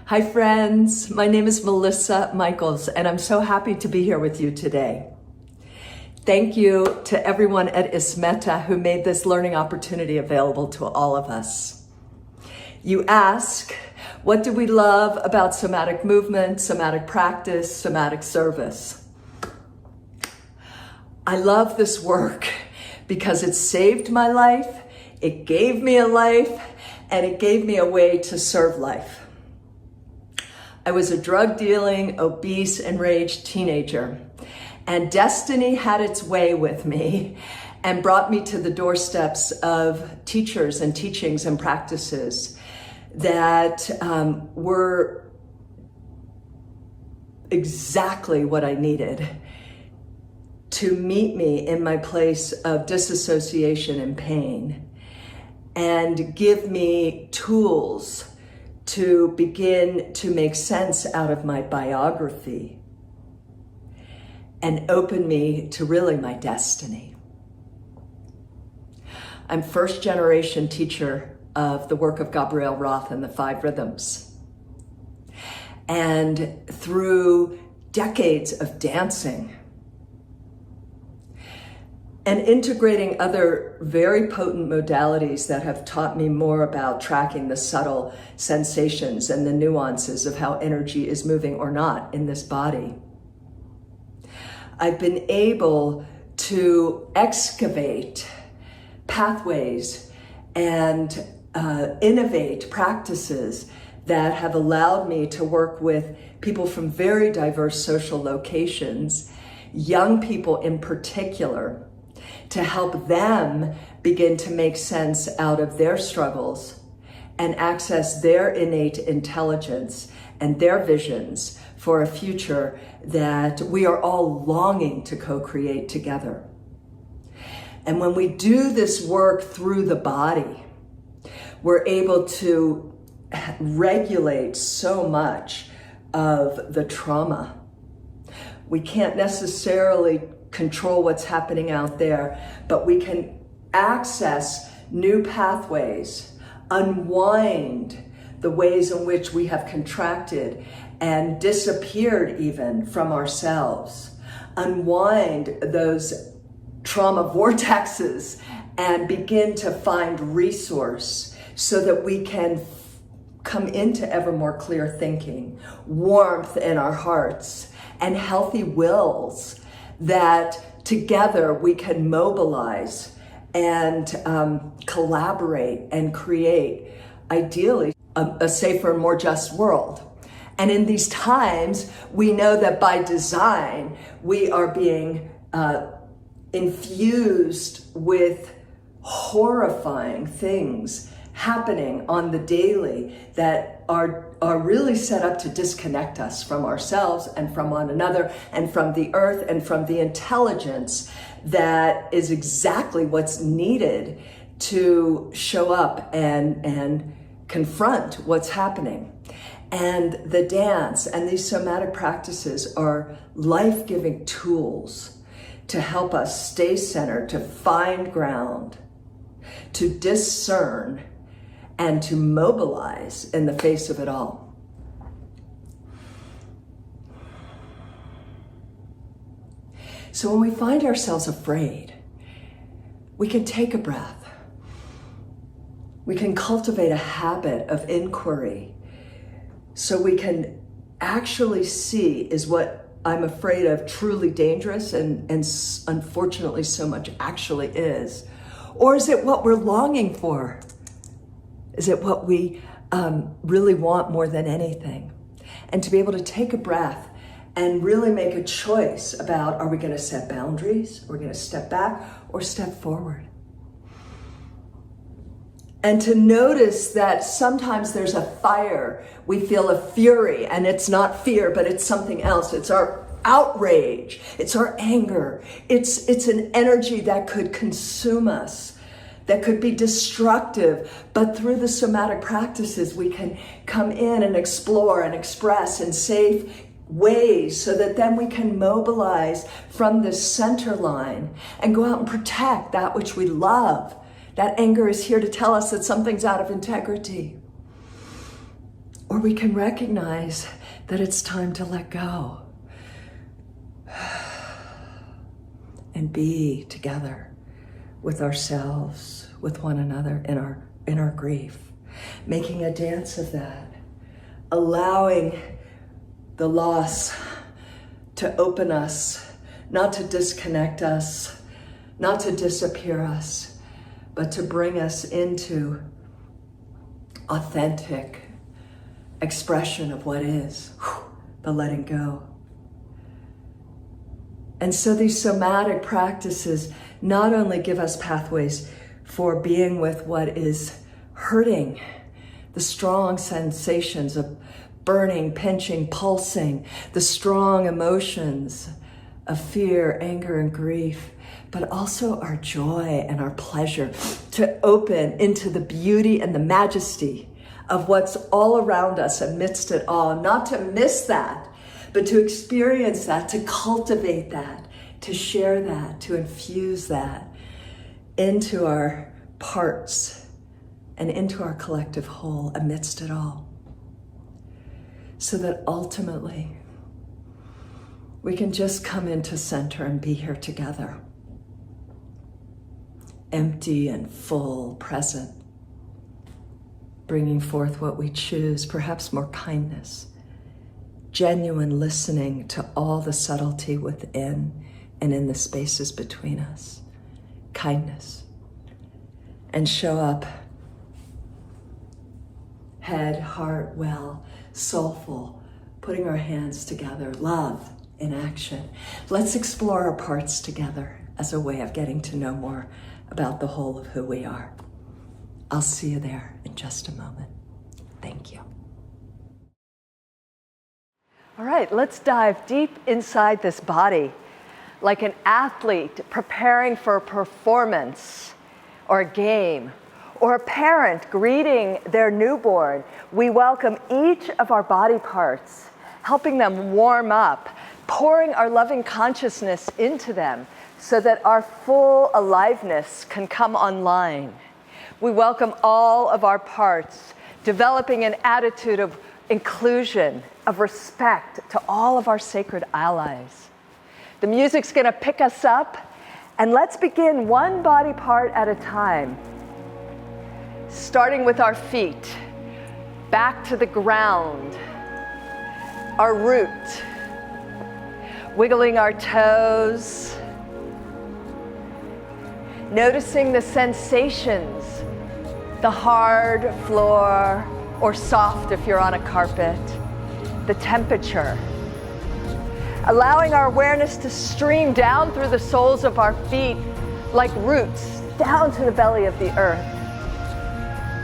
Hi friends, my name is Melissa Michaels and I'm so happy to be here with you today. Thank you to everyone at Ismeta who made this learning opportunity available to all of us. You ask, what do we love about somatic movement, somatic practice, somatic service? I love this work because it saved my life, it gave me a life, and it gave me a way to serve life. I was a drug-dealing, obese, enraged teenager, and destiny had its way with me and brought me to the doorsteps of teachers and teachings and practices that were exactly what I needed to meet me in my place of disassociation and pain and give me tools to begin to make sense out of my biography and open me to really my destiny. I'm first generation teacher of the work of Gabrielle Roth and the 5 Rhythms. And through decades of dancing and integrating other very potent modalities that have taught me more about tracking the subtle sensations and the nuances of how energy is moving or not in this body, I've been able to excavate pathways and innovate practices that have allowed me to work with people from very diverse social locations, young people in particular, to help them begin to make sense out of their struggles and access their innate intelligence and their visions for a future that we are all longing to co-create together. And when we do this work through the body, we're able to regulate so much of the trauma. We can't necessarily control what's happening out there, but we can access new pathways, unwind the ways in which we have contracted and disappeared even from ourselves, unwind those trauma vortexes and begin to find resource so that we can come into ever more clear thinking, warmth in our hearts, and healthy wills that together we can mobilize and collaborate and create, ideally, a safer and more just world. And in these times, we know that by design, we are being infused with horrifying things happening on the daily that are really set up to disconnect us from ourselves and from one another and from the earth and from the intelligence that is exactly what's needed to show up and confront what's happening. And the dance and these somatic practices are life-giving tools to help us stay centered, to find ground, to discern, and to mobilize in the face of it all. So when we find ourselves afraid, we can take a breath. We can cultivate a habit of inquiry so we can actually see, is what I'm afraid of truly dangerous and unfortunately so much actually is? Or is it what we're longing for? Is it what we really want more than anything? And to be able to take a breath and really make a choice about, are we going to set boundaries? Are we going to step back or step forward? And to notice that sometimes there's a fire. We feel a fury, and it's not fear, but it's something else. It's our outrage. It's our anger. It's an energy that could consume us, that could be destructive. But through the somatic practices, we can come in and explore and express in safe ways so that then we can mobilize from this center line and go out and protect that which we love. That anger is here to tell us that something's out of integrity. Or we can recognize that it's time to let go and be together with ourselves, with one another in our grief, making a dance of that, allowing the loss to open us, not to disconnect us, not to disappear us, but to bring us into authentic expression of what is, the letting go. And so these somatic practices not only give us pathways for being with what is hurting, the strong sensations of burning, pinching, pulsing, the strong emotions of fear, anger, and grief, but also our joy and our pleasure to open into the beauty and the majesty of what's all around us amidst it all, not to miss that, but to experience that, to cultivate that, to share that, to infuse that into our parts and into our collective whole amidst it all. So that ultimately we can just come into center and be here together, empty and full, present, bringing forth what we choose, perhaps more kindness, genuine listening to all the subtlety within and in the spaces between us, kindness, and show up head, heart, well, soulful, putting our hands together, love in action. Let's explore our parts together as a way of getting to know more about the whole of who we are. I'll see you there in just a moment. Thank you. All right, let's dive deep inside this body. Like an athlete preparing for a performance or a game, or a parent greeting their newborn, we welcome each of our body parts, helping them warm up, pouring our loving consciousness into them so that our full aliveness can come online. We welcome all of our parts, developing an attitude of inclusion, of respect to all of our sacred allies. The music's going to pick us up, and let's begin one body part at a time. Starting with our feet, back to the ground, our root, wiggling our toes, noticing the sensations, the hard floor, or soft if you're on a carpet, the temperature. Allowing our awareness to stream down through the soles of our feet like roots down to the belly of the earth.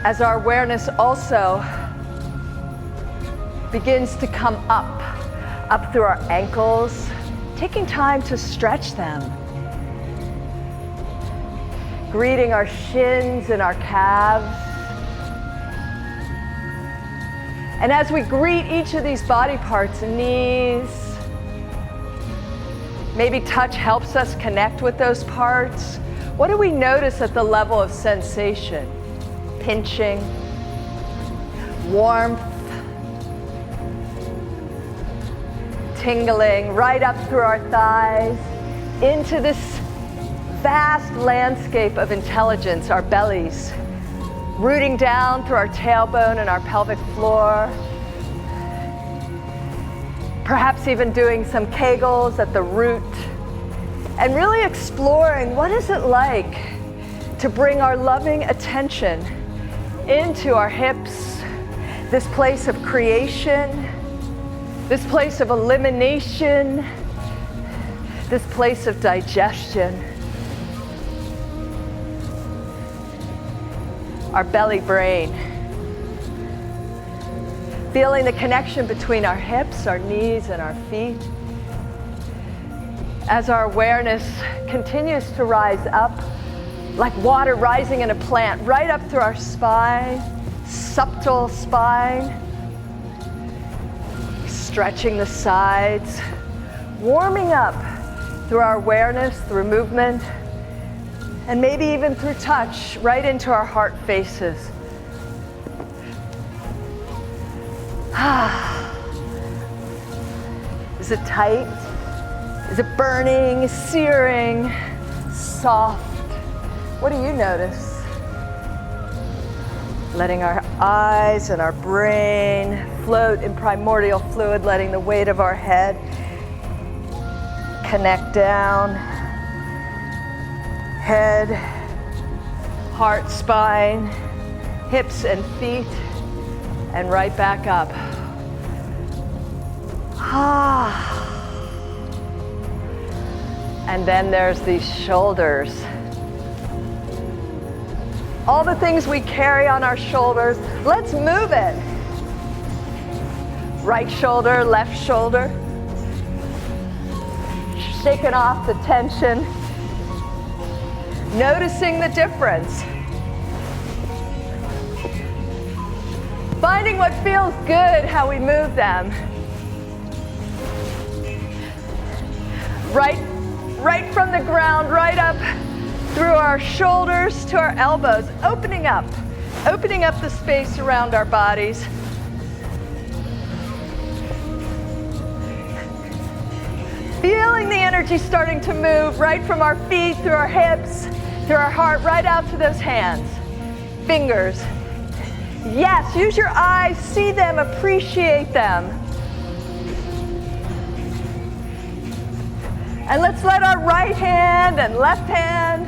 As our awareness also begins to come up through our ankles, taking time to stretch them. Greeting our shins and our calves. And as we greet each of these body parts, knees, maybe touch helps us connect with those parts. What do we notice at the level of sensation? Pinching, warmth, tingling right up through our thighs, into this vast landscape of intelligence, our bellies, rooting down through our tailbone and our pelvic floor. Perhaps even doing some Kegels at the root, and really exploring what is it like to bring our loving attention into our hips, this place of creation, this place of elimination, this place of digestion. Our belly brain. Feeling the connection between our hips, our knees, and our feet. As our awareness continues to rise up, like water rising in a plant, right up through our spine, subtle spine, stretching the sides, warming up through our awareness, through movement, and maybe even through touch, right into our heart faces. Is it tight? Is it burning, searing, soft? What do you notice? Letting our eyes and our brain float in primordial fluid, letting the weight of our head connect down. Head, heart, spine, hips and feet, and right back up. And then there's these shoulders. All the things we carry on our shoulders, let's move it. Right shoulder, left shoulder. Shaking off the tension. Noticing the difference. Finding what feels good, how we move them. Right from the ground, right up through our shoulders to our elbows, opening up the space around our bodies. Feeling the energy starting to move right from our feet, through our hips, through our heart, right out to those hands, fingers. Yes, use your eyes, see them, appreciate them. And let's let our right hand and left hand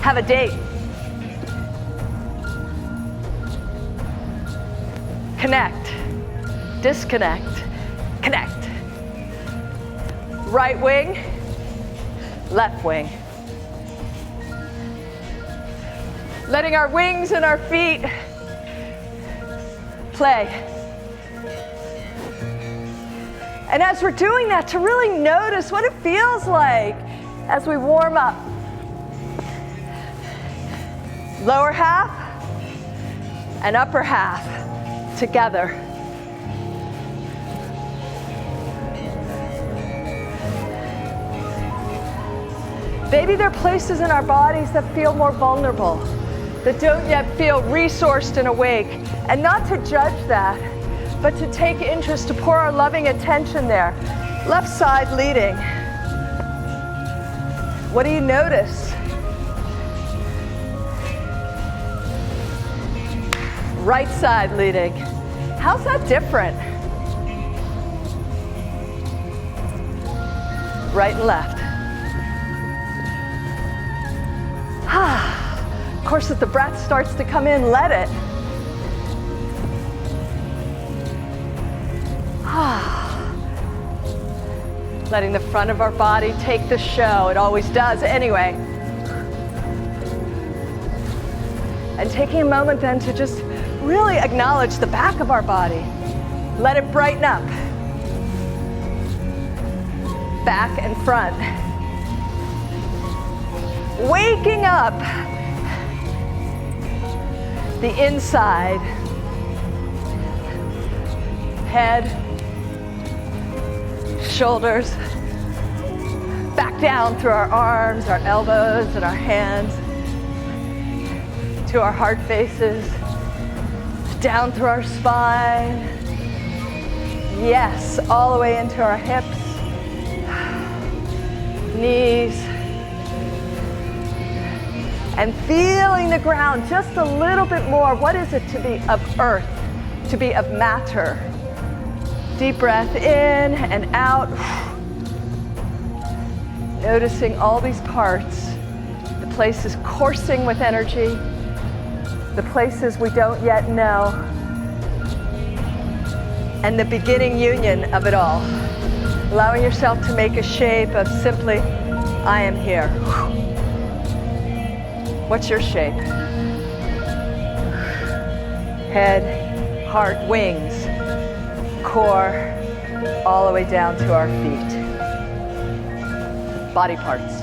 have a date. Connect, disconnect, connect. Right wing, left wing. Letting our wings and our feet play. And as we're doing that, to really notice what it feels like as we warm up. Lower half and upper half together. Maybe there are places in our bodies that feel more vulnerable, that don't yet feel resourced and awake, and not to judge that, but to take interest, to pour our loving attention there. Left side leading. What do you notice? Right side leading. How's that different? Right and left. Of course, as the breath starts to come in, let it. Letting the front of our body take the show. It always does anyway. And taking a moment then to just really acknowledge the back of our body. Let it brighten up. Back and front. Waking up the inside. Head, shoulders, back down through our arms, our elbows, and our hands, to our heart faces, down through our spine. Yes, all the way into our hips, knees, and feeling the ground just a little bit more. What is it to be of earth, to be of matter? Deep breath in and out. Noticing all these parts, the places coursing with energy, the places we don't yet know, and the beginning union of it all. Allowing yourself to make a shape of simply, I am here. What's your shape? Head, heart, wings, core, all the way down to our feet. Body parts.